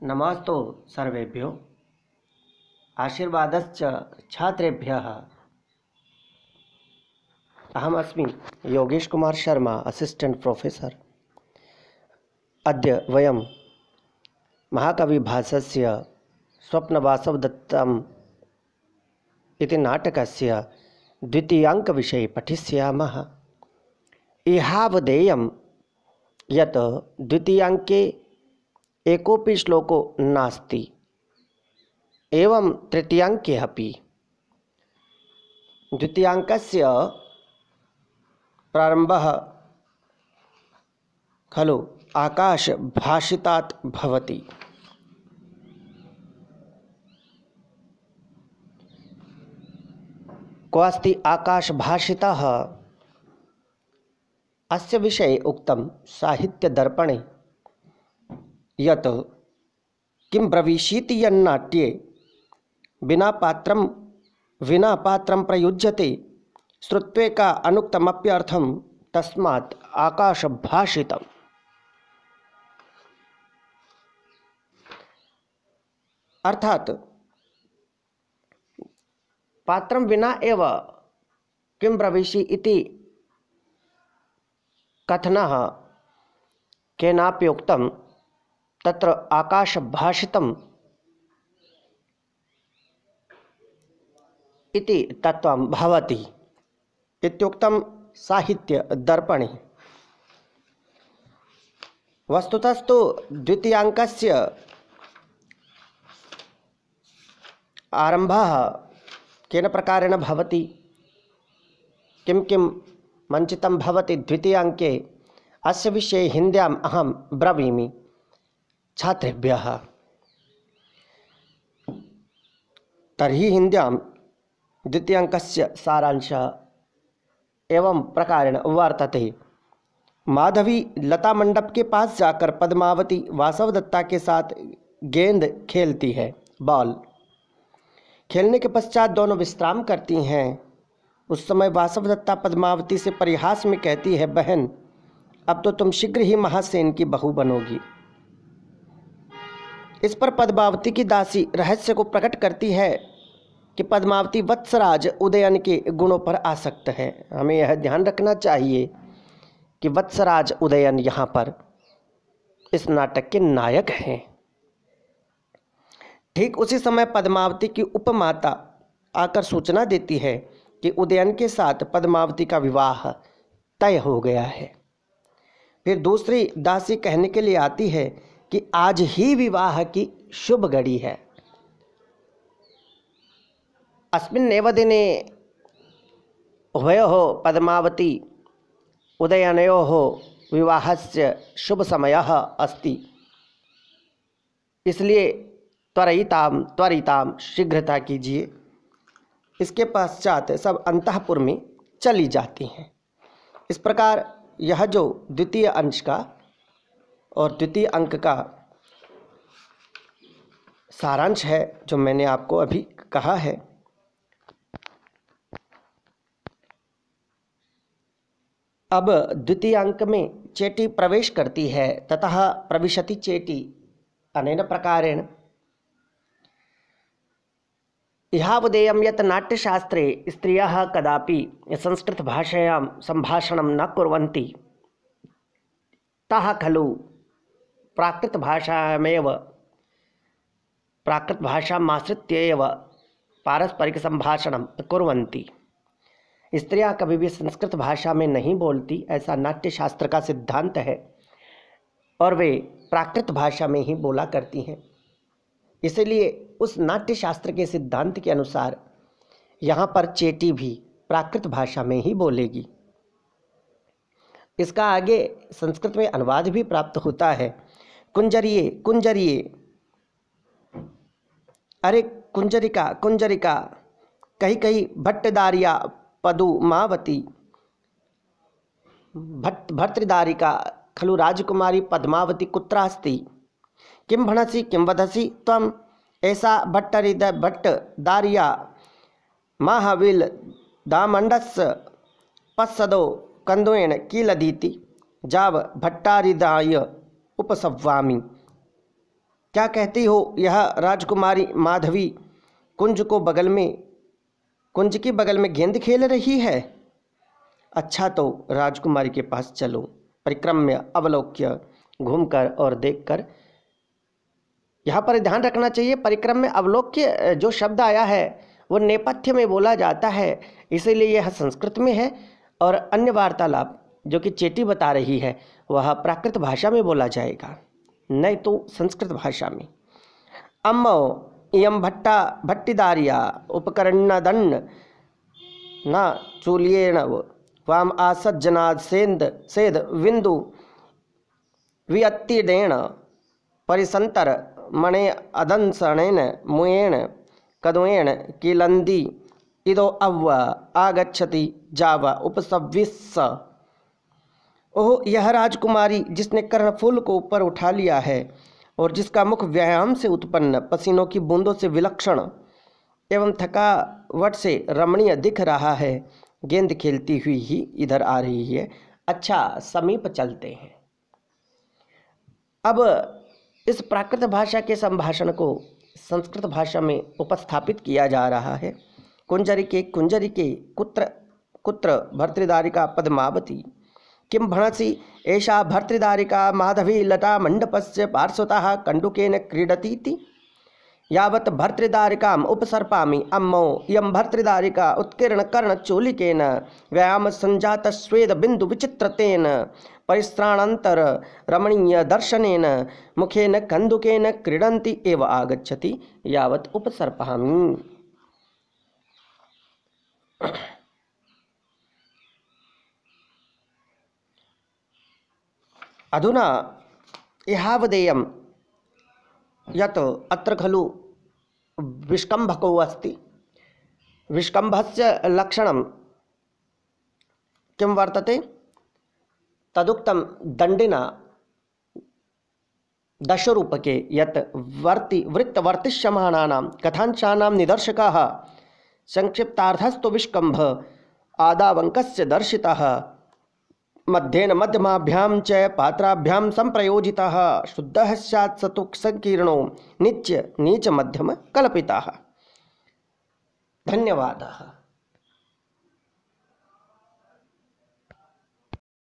नमस्तु सर्वेभ्यो। आशीर्वादश्च छात्रेभ्यः। अहमस्मि Yogesh Kumar Sharma, assistant professor. अद्य वयं महाकविभासस्य स्वप्नवासवदत्तम् इति नाटकस्य द्वितीयाङ्कविषये पठिष्यामः। इहावदेयं यत् द्वितीयाङ्के एकोपि श्लोको नास्ति, एवं तृतीयाङ्के अपि। द्वितीयाङ्कस्य प्रारम्भः खलु आकाशभाषितात् भवति। को अस्ति आकाशभाषितः? अस्य विषये उक्तं साहित्यदर्पणे यत् किं ब्रवीषीति यन्नाट्ये विना पात्रं प्रयुज्यते श्रुत्वेका अनुक्तमप्यर्थं तस्मात् आकाशभाषितम्। अर्थात पात्रं विना एव किं ब्रवीषि इति कथनः केनापि उक्तं तत्र आकाशभाषितम् इति तत्त्वं भवति इत्युक्तं साहित्यदर्पणे। वस्तुतस्तु द्वितीयाङ्कस्य आरम्भः केन प्रकारेण भवति, किं किं मञ्चितं भवति द्वितीयाङ्के, अस्य विषये हिन्द्याम् अहं ब्रवीमि छात्रेभ्यः। तर्हि हिन्द्यां द्वितीयाङ्कस्य सारांशः एवं प्रकारेण वर्तते। माधवी लता मंडप के पास जाकर पद्मावती वासवदत्ता के साथ गेंद खेलती है। बॉल खेलने के पश्चात दोनों विश्राम करती हैं। उस समय वासवदत्ता पद्मावती से परिहास में कहती है, बहन, अब तो तुम शीघ्र ही महासेन की बहू बनोगी। इस पर पद्मावती की दासी रहस्य को प्रकट करती है कि पद्मावती वत्सराज उदयन के गुणों पर आसक्त है। हमें यह ध्यान रखना चाहिए कि वत्सराज उदयन यहाँ पर इस नाटक के नायक हैं। ठीक उसी समय पद्मावती की उपमाता आकर सूचना देती है कि उदयन के साथ पद्मावती का विवाह तय हो गया है। फिर दूसरी दासी कहने के लिए आती है कि आज ही विवाह की शुभ घड़ी है। अस्मिन्नेव दिने उभयोः पद्मावती उदयनयोः विवाहस्य शुभ समयः अस्ति, इसलिए त्वरिताम शीघ्रता कीजिए। इसके पश्चात सब अंतःपुर में चली जाती हैं। इस प्रकार यह जो द्वितीय अंश का और द्वितीय अंक का सारांश है, जो मैंने आपको अभी कहा है, अब द्वितीय अंक में चेटी प्रवेश करती है। ततः प्रविशति चेटी अनेन प्रकारेण। इहावदेयं यत् नाट्यशास्त्रे स्त्रियः कदापि संस्कृतभाषायां सम्भाषणं न कुर्वन्ति, ताः खलु प्राकृतभाषामाश्रित्य एव पारस्परिकसम्भाषणं कुर्वन्ति। स्त्रियां कभी भी संस्कृत भाषा में नहीं बोलती, ऐसा नाट्यशास्त्र का सिद्धांत है, और वे प्राकृत भाषा में ही बोला करती हैं। इसलिए उस नाट्यशास्त्र के सिद्धांत के अनुसार यहाँ पर चेटी भी प्राकृत भाषा में ही बोलेगी। इसका आगे संस्कृत में अनुवाद भी प्राप्त होता है। कुंजरिये कुंजरिये, अरे कुंजरिका कुंजरिका, कहीं कहीं भट्टदारिया पदुमावती, भर्तृदारिका खलु राजकुमारी पद्मावती कुत्रास्ति? किं भणसि किं वदसि त्वं? ऐसा भट्टदारिया महाविल दामंडस् पश्सदो कंदुएन कीलदीति जाव भट्टारिदाय उपसव्वामि। क्या कहती हो? यह राजकुमारी माधवी कुंज की बगल में गेंद खेल रही है। अच्छा, तो राजकुमारी के पास चलो। परिक्रम्य, अवलोक्य, घूमकर और देखकर। यहाँ पर ध्यान रखना चाहिए, परिक्रम्य अवलोक्य जो शब्द आया है वो नेपथ्य में बोला जाता है, इसीलिए यह संस्कृत में है। और अन्य वार्तालाप जो कि चेटी बता रही है वह प्राकृत भाषा में बोला जाएगा, नहीं तो संस्कृत भाषा में। अम्मो इयं भट्टिदार्या उपकरणदन्न न चूल्येन वाम आसज्जनाद सेद बिंदु वियत्तिडेण परिसंतर मणे अदंसणेन मुएण कद्वेण किलंदी इदो अव्व आगच्छति जावा उपसव्विस्स। ओह, यह राजकुमारी जिसने कर्णफूल को ऊपर उठा लिया है और जिसका मुख व्यायाम से उत्पन्न पसीनों की बूंदों से विलक्षण एवं थकावट से रमणीय दिख रहा है, गेंद खेलती हुई ही इधर आ रही है। अच्छा, समीप चलते हैं। अब इस प्राकृत भाषा के संभाषण को संस्कृत भाषा में उपस्थापित किया जा रहा है। कुंजरिके कुत्र भर्तृदारिका पद्मावती किं भणसि एषा भर्तृदारिका माधवी लता मंडपस्य पार्श्वतः कंडुकेन क्रीडतीति यावत् भर्तृदारिकाम् उपसर्पामि अम्मो इयं भर्तृदारिका उत्कीर्ण कर्णचूलिकेन व्यायाम संजात स्वेद बिंदु विचित्रतेन परिस्त्राणान्तर रमणीय दर्शनेन मुखेन कंदुकेन क्रीडन्ति एव आगच्छति यावत् उपसर्पामि। अधुना इहावदेयं यत् अत्र खलु विष्कम्भको अस्ति। विष्कम्भस्य लक्षणं किं वर्तते? तदुक्तं दण्डिना दशरूपके यत् वृत्तवर्तिष्यमाणानां कथांशानां निदर्शकाः संक्षिप्तार्थस्तु विष्कम्भ आदावङ्कस्य दर्शितः मध्येन मध्यमाभ्यां च पात्राभ्यां संप्रयोजितः शुद्धः स्यात् स तु संकीर्णो निच्य नीच मध्यम कल्पितः। धन्यवादः।